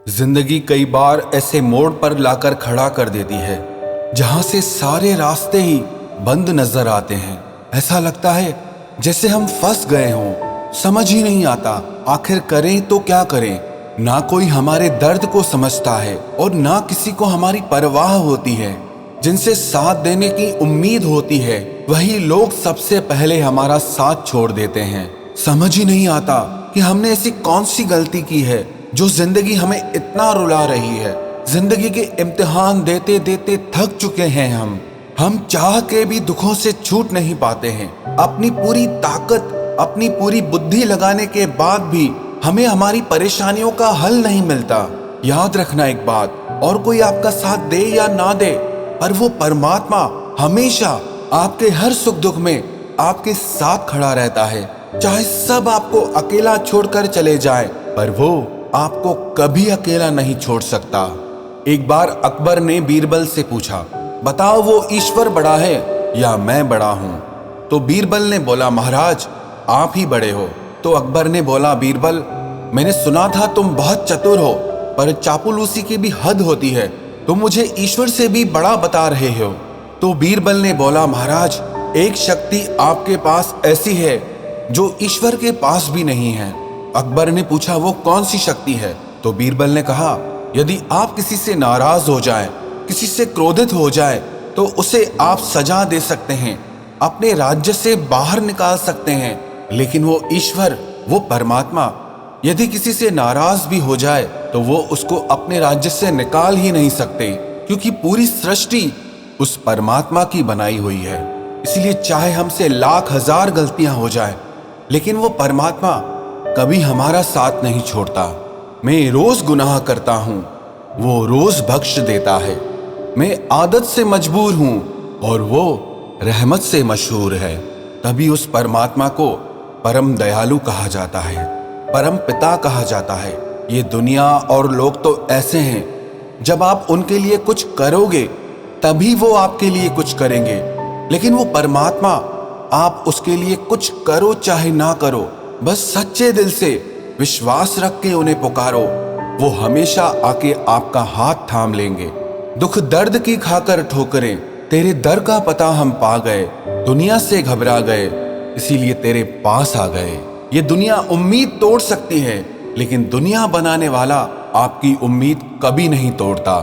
जिंदगी कई बार ऐसे मोड़ पर लाकर खड़ा कर देती है जहां से सारे रास्ते ही बंद नजर आते हैं। ऐसा लगता है जैसे हम फंस गए हों। समझ ही नहीं आता आखिर करें तो क्या करें। ना कोई हमारे दर्द को समझता है और ना किसी को हमारी परवाह होती है। जिनसे साथ देने की उम्मीद होती है वही लोग सबसे पहले हमारा साथ छोड़ देते हैं। समझ ही नहीं आता कि हमने ऐसी कौन सी गलती की है जो जिंदगी हमें इतना रुला रही है। जिंदगी के इम्तिहान देते देते थक चुके हैं हम चाह के भी दुखों से छूट नहीं पाते हैं। अपनी पूरी ताकत, अपनी पूरी बुद्धि लगाने के बाद भी हमें हमारी परेशानियों का हल नहीं मिलता। याद रखना एक बात, और कोई आपका साथ दे या ना दे, पर वो परमात्मा हमेशा आपके हर सुख दुख में आपके साथ खड़ा रहता है। चाहे सब आपको अकेला छोड़कर चले जाए, पर वो आपको कभी अकेला नहीं छोड़ सकता। एक बार अकबर ने बीरबल से पूछा, बताओ वो ईश्वर बड़ा है या मैं बड़ा हूं? तो बीरबल ने बोला, महाराज आप ही बड़े हो। तो अकबर ने बोला, बीरबल मैंने सुना था तुम बहुत चतुर हो, पर चापलूसी की भी हद होती है। तुम मुझे ईश्वर से भी बड़ा बता रहे हो। तो बीरबल ने बोला, महाराज एक शक्ति आपके पास ऐसी है जो ईश्वर के पास भी नहीं है। अकबर ने पूछा, वो कौन सी शक्ति है? तो बीरबल ने कहा, यदि आप किसी से नाराज हो जाएं, किसी से क्रोधित हो जाएं, तो उसे आप सजा दे सकते हैं, अपने राज्य से बाहर निकाल सकते हैं। लेकिन वो ईश्वर, वो परमात्मा यदि किसी से नाराज भी हो जाए तो वो उसको अपने राज्य से निकाल ही नहीं सकते, क्योंकि पूरी सृष्टि उस परमात्मा की बनाई हुई है। इसलिए चाहे हमसे लाख हजार गलतियां हो जाए, लेकिन वो परमात्मा कभी हमारा साथ नहीं छोड़ता। मैं रोज गुनाह करता हूं, वो रोज बख्श देता है। मैं आदत से मजबूर हूं और वो रहमत से मशहूर है। तभी उस परमात्मा को परम दयालु कहा जाता है, परम पिता कहा जाता है। ये दुनिया और लोग तो ऐसे हैं, जब आप उनके लिए कुछ करोगे तभी वो आपके लिए कुछ करेंगे। लेकिन वो परमात्मा, आप उसके लिए कुछ करो चाहे ना करो, बस सच्चे दिल से विश्वास रख के उन्हें पुकारो, वो हमेशा आके आपका हाथ थाम लेंगे। दुख दर्द की खाकर ठोकरें, तेरे दर का पता हम पा गए। दुनिया से घबरा गए, इसीलिए तेरे पास आ गए। ये दुनिया उम्मीद तोड़ सकती है, लेकिन दुनिया बनाने वाला आपकी उम्मीद कभी नहीं तोड़ता।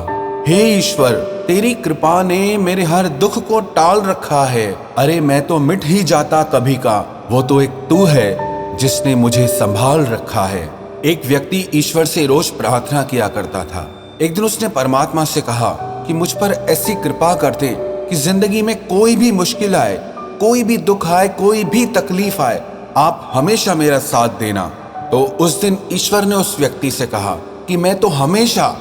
हे ईश्वर, तेरी कृपा ने मेरे हर दुख को टाल रखा है। अरे मैं तो मिट ही जाता कभी का, वो तो एक तू है जिसने मुझे संभाल रखा है। एक व्यक्ति ईश्वर से रोज प्रार्थना किया करता था। एक दिन उसने परमात्मा से कहा कि मुझ पर ऐसी कृपा करते कि जिंदगी में कोई भी मुश्किल आए, कोई भी दुख आए, कोई भी तकलीफ आए, आप हमेशा मेरा साथ देना। तो उस दिन ईश्वर ने उस व्यक्ति से कहा कि मैं तो हमेशा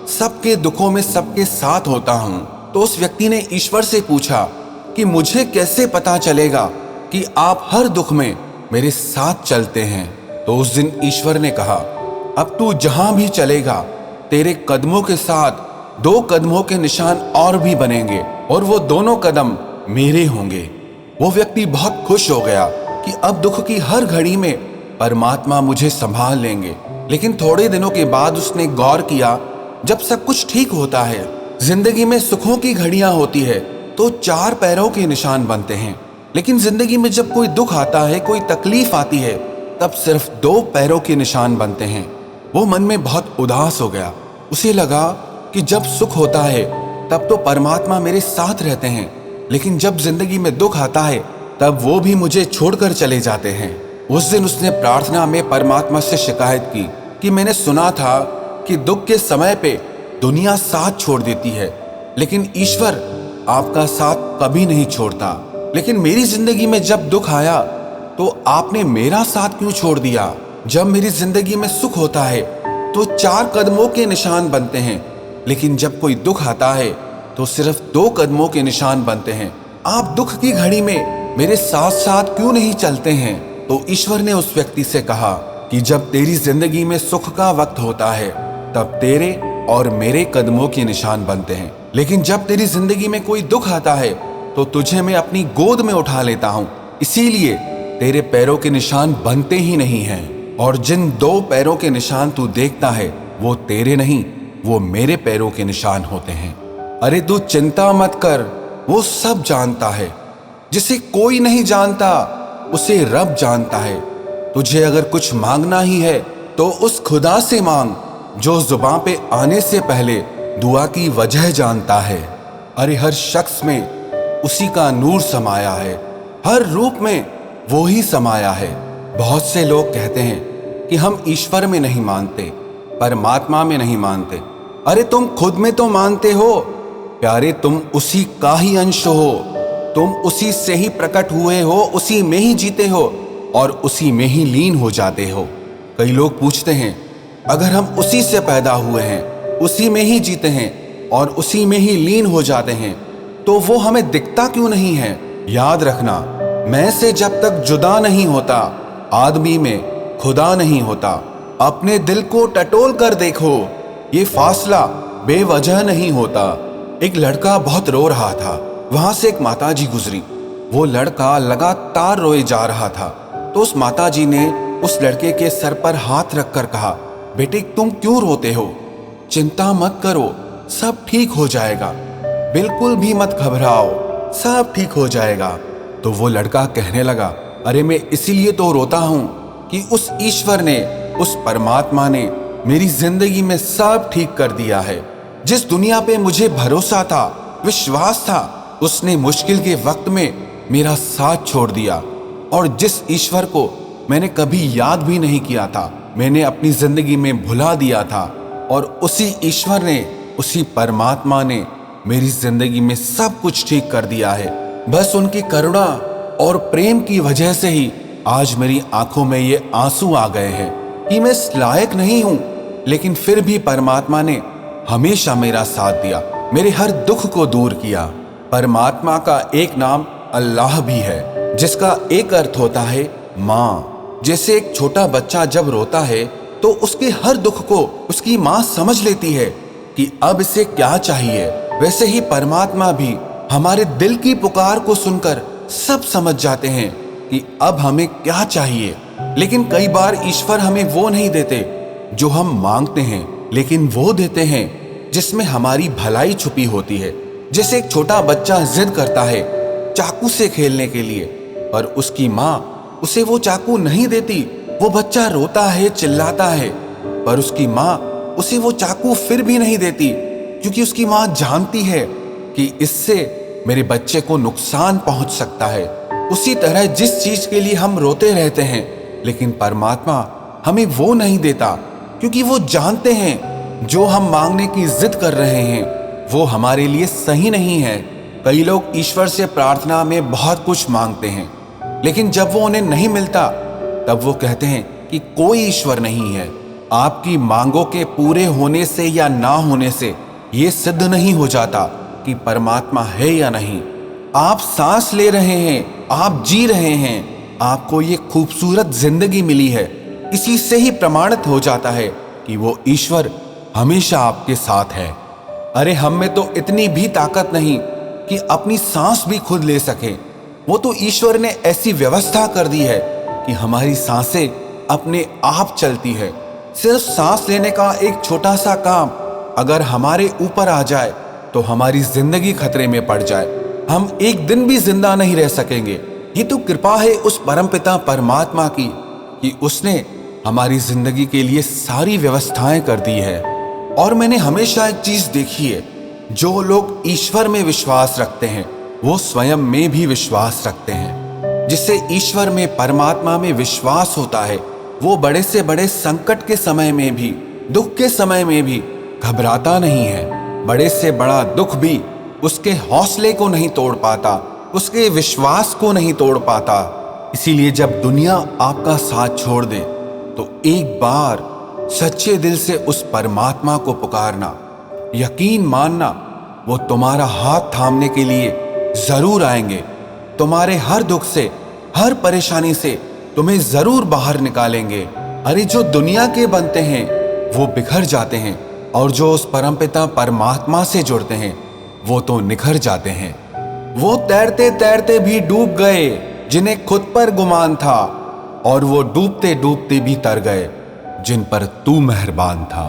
सबके दुखों में सबके साथ होता हूँ। तो उस व्यक्ति ने ईश्वर से पूछा कि मुझे कैसे पता चलेगा कि आप हर दुख में मेरे साथ चलते हैं? तो उस दिन ईश्वर ने कहा, अब तू जहां भी चलेगा, तेरे कदमों के साथ दो कदमों के निशान और भी बनेंगे, और वो दोनों कदम मेरे होंगे। वो व्यक्ति बहुत खुश हो गया कि अब दुख की हर घड़ी में परमात्मा मुझे संभाल लेंगे। लेकिन थोड़े दिनों के बाद उसने गौर किया, जब सब कुछ ठीक होता है, जिंदगी में सुखों की घड़ियां होती है, तो चार पैरों के निशान बनते हैं। लेकिन जिंदगी में जब कोई दुख आता है, कोई तकलीफ आती है, तब सिर्फ दो पैरों के निशान बनते हैं। वो मन में बहुत उदास हो गया। उसे लगा कि जब सुख होता है तब तो परमात्मा मेरे साथ रहते हैं, लेकिन जब जिंदगी में दुख आता है तब वो भी मुझे छोड़कर चले जाते हैं। उस दिन उसने प्रार्थना में परमात्मा से शिकायत की कि मैंने सुना था कि दुख के समय पे दुनिया साथ छोड़ देती है, लेकिन ईश्वर आपका साथ कभी नहीं छोड़ता। लेकिन मेरी जिंदगी में जब दुख आया तो आपने मेरा साथ क्यों छोड़ दिया? जब मेरी जिंदगी में सुख होता है तो चार कदमों के निशान बनते हैं, लेकिन जब कोई दुख आता है तो सिर्फ दो कदमों के निशान बनते हैं। आप दुख की घड़ी में मेरे साथ साथ क्यों नहीं चलते हैं? तो ईश्वर ने उस व्यक्ति से कहा कि जब तेरी जिंदगी में सुख का वक्त होता है तब तेरे और मेरे कदमों के निशान बनते हैं, लेकिन जब तेरी जिंदगी में कोई दुख आता है तो तुझे मैं अपनी गोद में उठा लेता हूँ, इसीलिए तेरे पैरों के निशान बनते ही नहीं हैं। और जिन दो पैरों के निशान तू देखता है वो तेरे नहीं, वो मेरे पैरों के निशान होते हैं। अरे तू चिंता मत कर, वो सब जानता है। जिसे कोई नहीं जानता उसे रब जानता है। तुझे अगर कुछ मांगना ही है तो उस खुदा से मांग जो जुबान पे आने से पहले दुआ की वजह जानता है। अरे हर शख्स में उसी का नूर समाया है, हर रूप में वो ही समाया है। बहुत से लोग कहते हैं कि हम ईश्वर में नहीं मानते, परमात्मा में नहीं मानते। अरे तुम खुद में तो मानते हो प्यारे, तुम उसी का ही अंश हो, तुम उसी से ही प्रकट हुए हो, उसी में ही जीते हो और उसी में ही लीन हो जाते हो। कई लोग पूछते हैं अगर हम उसी से पैदा हुए हैं, उसी में ही जीते हैं और उसी में ही लीन हो जाते हैं तो वो हमें दिखता क्यों नहीं है? याद रखना, मैं से जब तक जुदा नहीं होता आदमी में खुदा नहीं होता। अपने दिल को टटोल कर देखो, ये फासला बेवजह नहीं होता। एक लड़का बहुत रो रहा था, वहां से एक माताजी गुजरी। वो लड़का लगातार रोए जा रहा था तो उस माताजी ने उस लड़के के सर पर हाथ रखकर कहा, बेटे तुम क्यों रोते हो? चिंता मत करो, सब ठीक हो जाएगा। बिल्कुल भी मत घबराओ, सब ठीक हो जाएगा। तो वो लड़का कहने लगा, अरे मैं इसीलिए तो रोता हूं कि उस ईश्वर ने, उस परमात्मा ने मेरी जिंदगी में सब ठीक कर दिया है। जिस दुनिया पे मुझे भरोसा था, विश्वास था, उसने मुश्किल के वक्त में मेरा साथ छोड़ दिया। और जिस ईश्वर को मैंने कभी याद भी नहीं किया था, मैंने अपनी जिंदगी में भुला दिया था, और उसी ईश्वर ने, उसी परमात्मा ने मेरी जिंदगी में सब कुछ ठीक कर दिया है। बस उनकी करुणा और प्रेम की वजह से ही आज मेरी आंखों में ये आंसू आ गए हैं कि मैं इस लायक नहीं हूं, लेकिन फिर भी परमात्मा ने हमेशा मेरा साथ दिया, मेरे हर दुख को दूर किया। परमात्मा का एक नाम अल्लाह भी है, जिसका एक अर्थ होता है माँ। जैसे एक छोटा बच्चा जब रोता है तो उसके हर दुख को उसकी माँ समझ लेती है कि अब इसे क्या चाहिए, वैसे ही परमात्मा भी हमारे दिल की पुकार को सुनकर सब समझ जाते हैं कि अब हमें क्या चाहिए। लेकिन कई बार ईश्वर हमें वो नहीं देते जो हम मांगते हैं, लेकिन वो देते हैं जिसमें हमारी भलाई छुपी होती है। जैसे एक छोटा बच्चा जिद करता है चाकू से खेलने के लिए, पर उसकी माँ उसे वो चाकू नहीं देती। वो बच्चा रोता है, चिल्लाता है, पर उसकी माँ उसे वो चाकू फिर भी नहीं देती, क्योंकि उसकी माँ जानती है कि इससे मेरे बच्चे को नुकसान पहुंच सकता है। उसी तरह जिस चीज के लिए हम रोते रहते हैं, लेकिन परमात्मा हमें वो नहीं देता, क्योंकि वो जानते हैं जो हम मांगने की जिद कर रहे हैं वो हमारे लिए सही नहीं है। कई लोग ईश्वर से प्रार्थना में बहुत कुछ मांगते हैं, लेकिन जब वो उन्हें नहीं मिलता तब वो कहते हैं कि कोई ईश्वर नहीं है। आपकी मांगों के पूरे होने से या ना होने से ये सिद्ध नहीं हो जाता कि परमात्मा है या नहीं। आप सांस ले रहे हैं, आप जी रहे हैं, आपको ये खूबसूरत जिंदगी मिली है, इसी से ही प्रमाणित हो जाता है कि वो ईश्वर हमेशा आपके साथ है। अरे हम में तो इतनी भी ताकत नहीं कि अपनी सांस भी खुद ले सके। वो तो ईश्वर ने ऐसी व्यवस्था कर दी है कि हमारी सांसें अपने आप चलती है। सिर्फ सांस लेने का एक छोटा सा काम अगर हमारे ऊपर आ जाए तो हमारी जिंदगी खतरे में पड़ जाए, हम एक दिन भी जिंदा नहीं रह सकेंगे। ये तो कृपा है उस परमपिता परमात्मा की कि उसने हमारी जिंदगी के लिए सारी व्यवस्थाएं कर दी है। और मैंने हमेशा एक चीज देखी है, जो लोग ईश्वर में विश्वास रखते हैं वो स्वयं में भी विश्वास रखते हैं। जिससे ईश्वर में, परमात्मा में विश्वास होता है, वो बड़े से बड़े संकट के समय में भी, दुख के समय में भी घबराता नहीं है। बड़े से बड़ा दुख भी उसके हौसले को नहीं तोड़ पाता, उसके विश्वास को नहीं तोड़ पाता। इसीलिए जब दुनिया आपका साथ छोड़ दे तो एक बार सच्चे दिल से उस परमात्मा को पुकारना, यकीन मानना वो तुम्हारा हाथ थामने के लिए जरूर आएंगे। तुम्हारे हर दुख से, हर परेशानी से तुम्हें जरूर बाहर निकालेंगे। अरे जो दुनिया के बनते हैं वो बिखर जाते हैं, और जो उस परमपिता परमात्मा से जुड़ते हैं वो तो निखर जाते हैं। वो तैरते तैरते भी डूब गए जिन्हें खुद पर गुमान था, और वो डूबते डूबते भी तर गए जिन पर तू मेहरबान था।